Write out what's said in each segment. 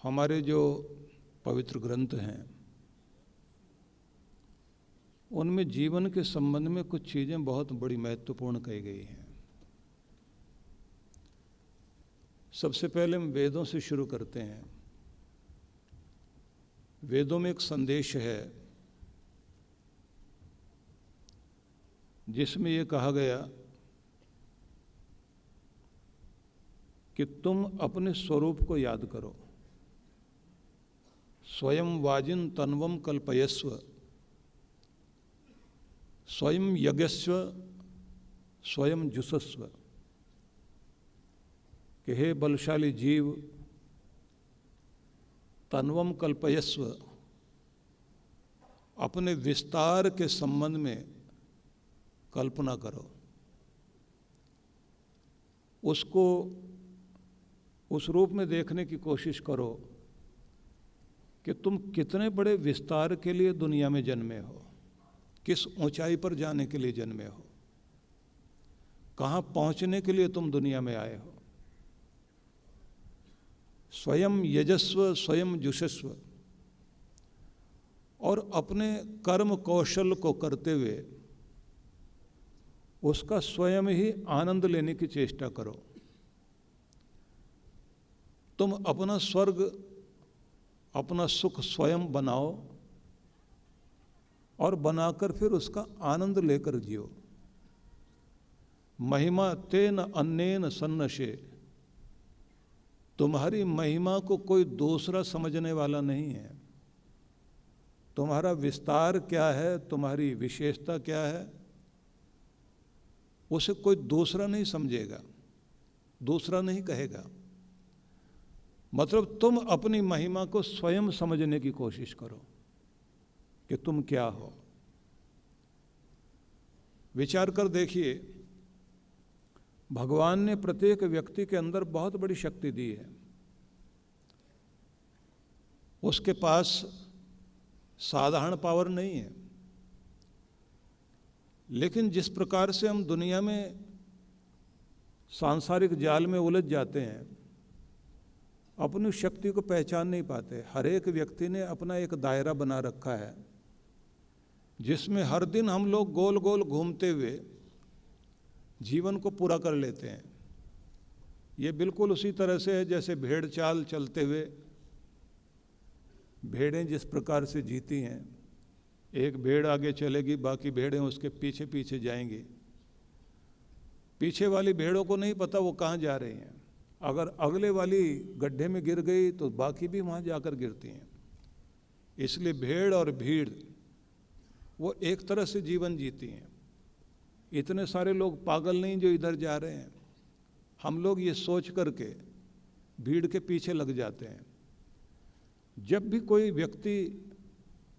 हमारे जो पवित्र ग्रंथ हैं उनमें जीवन के संबंध में कुछ चीज़ें बहुत बड़ी महत्वपूर्ण कही गई हैं। सबसे पहले हम वेदों से शुरू करते हैं। वेदों में एक संदेश है जिसमें ये कहा गया कि तुम अपने स्वरूप को याद करो। स्वयं वाजिन तन्वम कल्पयस्व, स्वयं यज्ञस्व, स्वयं जुषस्व। कि हे बलशाली जीव, तन्वम कल्पयस्व, अपने विस्तार के संबंध में कल्पना करो, उसको उस रूप में देखने की कोशिश करो कि तुम कितने बड़े विस्तार के लिए दुनिया में जन्मे हो, किस ऊंचाई पर जाने के लिए जन्मे हो, कहाँ पहुँचने के लिए तुम दुनिया में आए हो। स्वयं यजस्व, स्वयं जुषस्व, और अपने कर्म कौशल को करते हुए उसका स्वयं ही आनंद लेने की चेष्टा करो। तुम अपना स्वर्ग, अपना सुख स्वयं बनाओ और बनाकर फिर उसका आनंद लेकर जियो। महिमा तेन अन्येन सन्नशे, तुम्हारी महिमा को कोई दूसरा समझने वाला नहीं है। तुम्हारा विस्तार क्या है, तुम्हारी विशेषता क्या है, उसे कोई दूसरा नहीं समझेगा, दूसरा नहीं कहेगा। मतलब तुम अपनी महिमा को स्वयं समझने की कोशिश करो कि तुम क्या हो। विचार कर देखिए, भगवान ने प्रत्येक व्यक्ति के अंदर बहुत बड़ी शक्ति दी है। उसके पास साधारण पावर नहीं है, लेकिन जिस प्रकार से हम दुनिया में सांसारिक जाल में उलझ जाते हैं, अपनी शक्ति को पहचान नहीं पाते। हर एक व्यक्ति ने अपना एक दायरा बना रखा है जिसमें हर दिन हम लोग गोल गोल घूमते हुए जीवन को पूरा कर लेते हैं। ये बिल्कुल उसी तरह से है जैसे भेड़ चाल चलते हुए भेड़ें जिस प्रकार से जीती हैं। एक भेड़ आगे चलेगी, बाकी भेड़ें उसके पीछे पीछे जाएंगी। पीछे वाली भेड़ों को नहीं पता वो कहाँ जा रही हैं। अगर अगले वाली गड्ढे में गिर गई तो बाकी भी वहाँ जाकर गिरती हैं। इसलिए भेड़ और भीड़ वो एक तरह से जीवन जीती हैं। इतने सारे लोग पागल नहीं जो इधर जा रहे हैं। हम लोग ये सोच करके भीड़ के पीछे लग जाते हैं। जब भी कोई व्यक्ति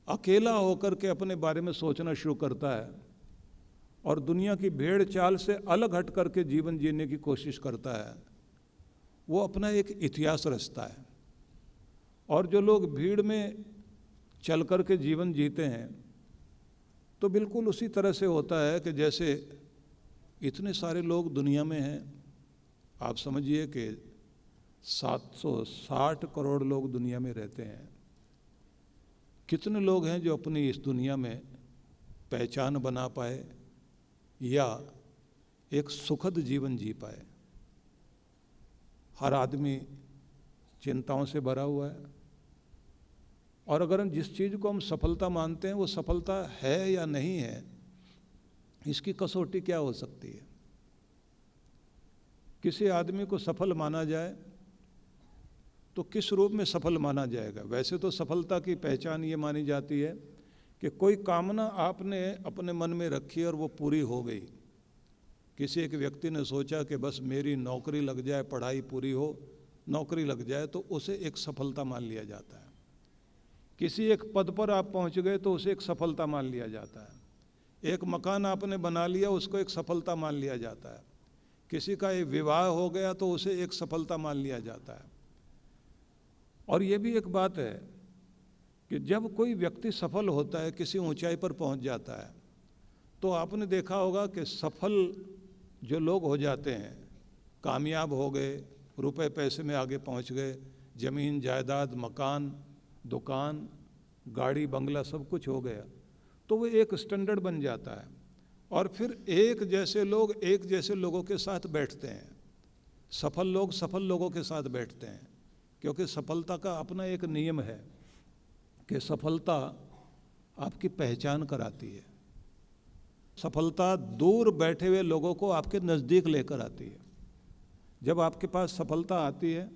अकेला होकर के अपने बारे में सोचना शुरू करता है और दुनिया की भेड़ चाल से अलग हट करके जीवन जीने की कोशिश करता है, वो अपना एक इतिहास रचता है। और जो लोग भीड़ में चल करके जीवन जीते हैं तो बिल्कुल उसी तरह से होता है कि जैसे इतने सारे लोग दुनिया में हैं। आप समझिए कि 760 करोड़ लोग दुनिया में रहते हैं। कितने लोग हैं जो अपनी इस दुनिया में पहचान बना पाए या एक सुखद जीवन जी पाए। हर आदमी चिंताओं से भरा हुआ है, और अगर हम जिस चीज़ को हम सफलता मानते हैं वो सफलता है या नहीं है, इसकी कसौटी क्या हो सकती है। किसी आदमी को सफल माना जाए तो किस रूप में सफल माना जाएगा। वैसे तो सफलता की पहचान ये मानी जाती है कि कोई कामना आपने अपने मन में रखी और वो पूरी हो गई। किसी एक व्यक्ति ने सोचा कि बस मेरी नौकरी लग जाए, पढ़ाई पूरी हो, नौकरी लग जाए, तो उसे एक सफलता मान लिया जाता है। किसी एक पद पर आप पहुंच गए तो उसे एक सफलता मान लिया जाता है। एक मकान आपने बना लिया, उसको एक सफलता मान लिया जाता है। किसी का एक विवाह हो गया तो उसे एक सफलता मान लिया जाता है। और ये भी एक बात है कि जब कोई व्यक्ति सफल होता है, किसी ऊंचाई पर पहुंच जाता है, तो आपने देखा होगा कि सफल जो लोग हो जाते हैं, कामयाब हो गए, रुपए पैसे में आगे पहुंच गए, जमीन जायदाद, मकान, दुकान, गाड़ी, बंगला सब कुछ हो गया, तो वो एक स्टैंडर्ड बन जाता है। और फिर एक जैसे लोग एक जैसे लोगों के साथ बैठते हैं, सफल लोग सफल लोगों के साथ बैठते हैं, क्योंकि सफलता का अपना एक नियम है कि सफलता आपकी पहचान कराती है। सफलता दूर बैठे हुए लोगों को आपके नज़दीक लेकर आती है। जब आपके पास सफलता आती है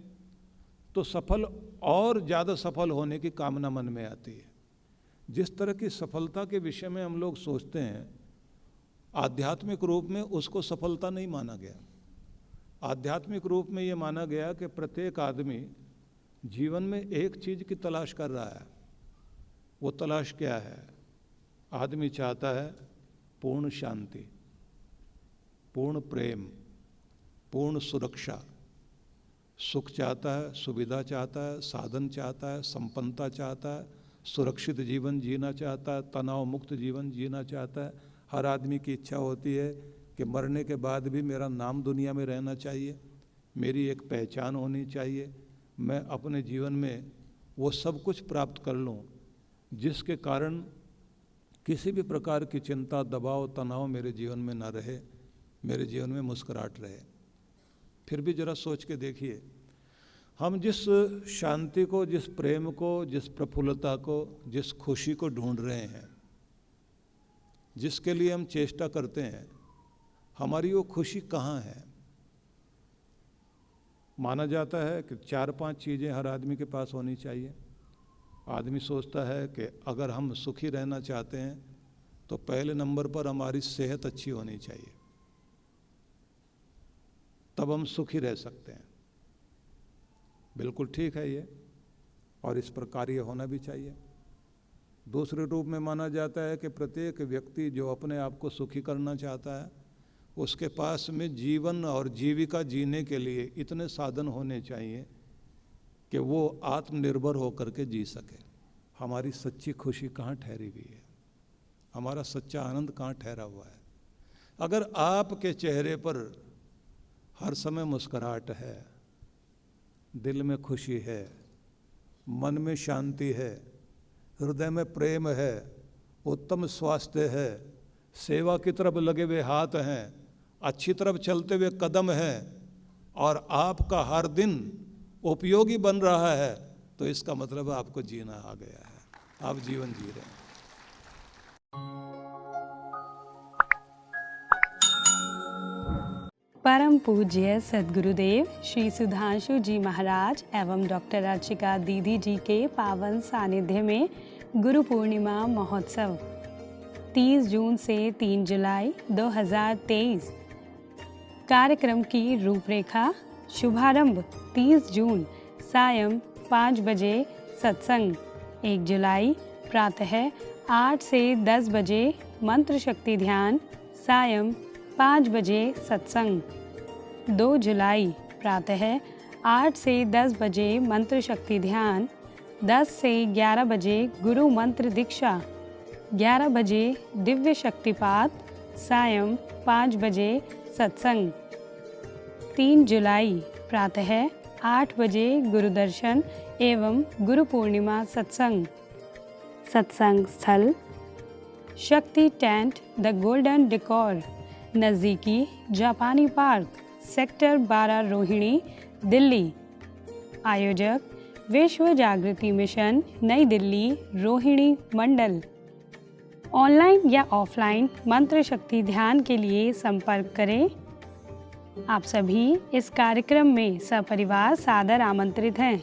तो सफल और ज़्यादा सफल होने की कामना मन में आती है। जिस तरह की सफलता के विषय में हम लोग सोचते हैं, आध्यात्मिक रूप में उसको सफलता नहीं माना गया। आध्यात्मिक रूप में ये माना गया कि प्रत्येक आदमी जीवन में एक चीज़ की तलाश कर रहा है। वो तलाश क्या है? आदमी चाहता है पूर्ण शांति, पूर्ण प्रेम, पूर्ण सुरक्षा, सुख चाहता है, सुविधा चाहता है, साधन चाहता है, संपन्नता चाहता है, सुरक्षित जीवन जीना चाहता है, तनाव मुक्त जीवन जीना चाहता है। हर आदमी की इच्छा होती है कि मरने के बाद भी मेरा नाम दुनिया में रहना चाहिए, मेरी एक पहचान होनी चाहिए, मैं अपने जीवन में वो सब कुछ प्राप्त कर लूं जिसके कारण किसी भी प्रकार की चिंता, दबाव, तनाव मेरे जीवन में ना रहे, मेरे जीवन में मुस्कुराहट रहे। फिर भी जरा सोच के देखिए, हम जिस शांति को, जिस प्रेम को, जिस प्रफुल्लता को, जिस खुशी को ढूंढ रहे हैं, जिसके लिए हम चेष्टा करते हैं, हमारी वो खुशी कहाँ है? माना जाता है कि 4-5 चीज़ें हर आदमी के पास होनी चाहिए। आदमी सोचता है कि अगर हम सुखी रहना चाहते हैं तो पहले नंबर पर हमारी सेहत अच्छी होनी चाहिए, तब हम सुखी रह सकते हैं। बिल्कुल ठीक है ये, और इस प्रकार ये होना भी चाहिए। दूसरे रूप में माना जाता है कि प्रत्येक व्यक्ति जो अपने आप को सुखी करना चाहता है, उसके पास में जीवन और जीविका जीने के लिए इतने साधन होने चाहिए कि वो आत्मनिर्भर होकर के जी सके। हमारी सच्ची खुशी कहाँ ठहरी हुई है? हमारा सच्चा आनंद कहाँ ठहरा हुआ है? अगर आपके चेहरे पर हर समय मुस्कुराहट है, दिल में खुशी है, मन में शांति है, हृदय में प्रेम है, उत्तम स्वास्थ्य है, सेवा की तरफ लगे हुए हाथ हैं, अच्छी तरफ चलते हुए कदम हैं, और आपका हर दिन उपयोगी बन रहा है, तो इसका मतलब आपको जीना आ गया है, आप जीवन जी रहे हैं। परम पूज्य सद्गुरुदेव श्री सुधांशु जी महाराज एवं डॉक्टर अर्चिका दीदी जी के पावन सानिध्य में गुरु पूर्णिमा महोत्सव 30 जून से 3 जुलाई 2023। कार्यक्रम की रूपरेखा। शुभारंभ 30 जून सायं 5 बजे सत्संग। 1 जुलाई प्रातः 8 से 10 बजे मंत्र शक्ति ध्यान। सायं 5 बजे सत्संग। 2 जुलाई प्रातः 8 से 10 बजे मंत्र शक्ति ध्यान। 10 से 11 बजे गुरु मंत्र दीक्षा। 11 बजे दिव्य शक्तिपात। सायं 5 बजे सत्संग। 3 जुलाई प्रातः 8 बजे गुरुदर्शन एवं गुरु पूर्णिमा सत्संग। सत्संग स्थल शक्ति टेंट द गोल्डन डेकोर, नज़दीकी जापानी पार्क, सेक्टर 12 रोहिणी, दिल्ली। आयोजक विश्व जागृति मिशन, नई दिल्ली, रोहिणी मंडल। ऑनलाइन या ऑफलाइन मंत्र शक्ति ध्यान के लिए संपर्क करें। आप सभी इस कार्यक्रम में सपरिवार सादर आमंत्रित हैं।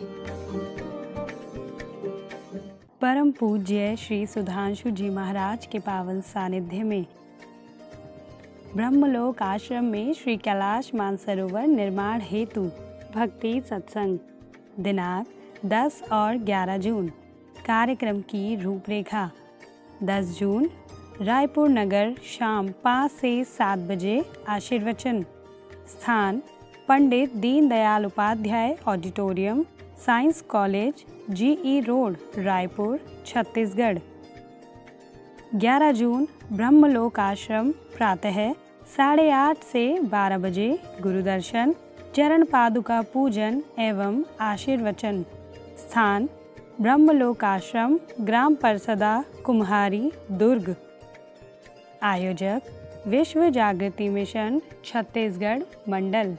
परम पूज्य श्री सुधांशु जी महाराज के पावन सानिध्य में ब्रह्मलोक आश्रम में श्री कैलाश मानसरोवर निर्माण हेतु भक्ति सत्संग दिनांक 10 और 11 जून। कार्यक्रम की रूपरेखा। 10 जून रायपुर नगर, शाम 5 से 7 बजे आशीर्वचन। स्थान Pandit Deendayal Upadhyay auditorium, science college, GE road, Raipur, Chhattisgarh. 11 June Brahmalok Ashram, प्रातः 8:30 से 12 बजे गुरुदर्शन। चरण पादुका पूजन एवं आशीर्वचन। स्थान ब्रह्मलोक आश्रम, ग्राम परसदा, कुम्हारी, दुर्ग। आयोजक विश्व जागृति मिशन छत्तीसगढ़ मंडल।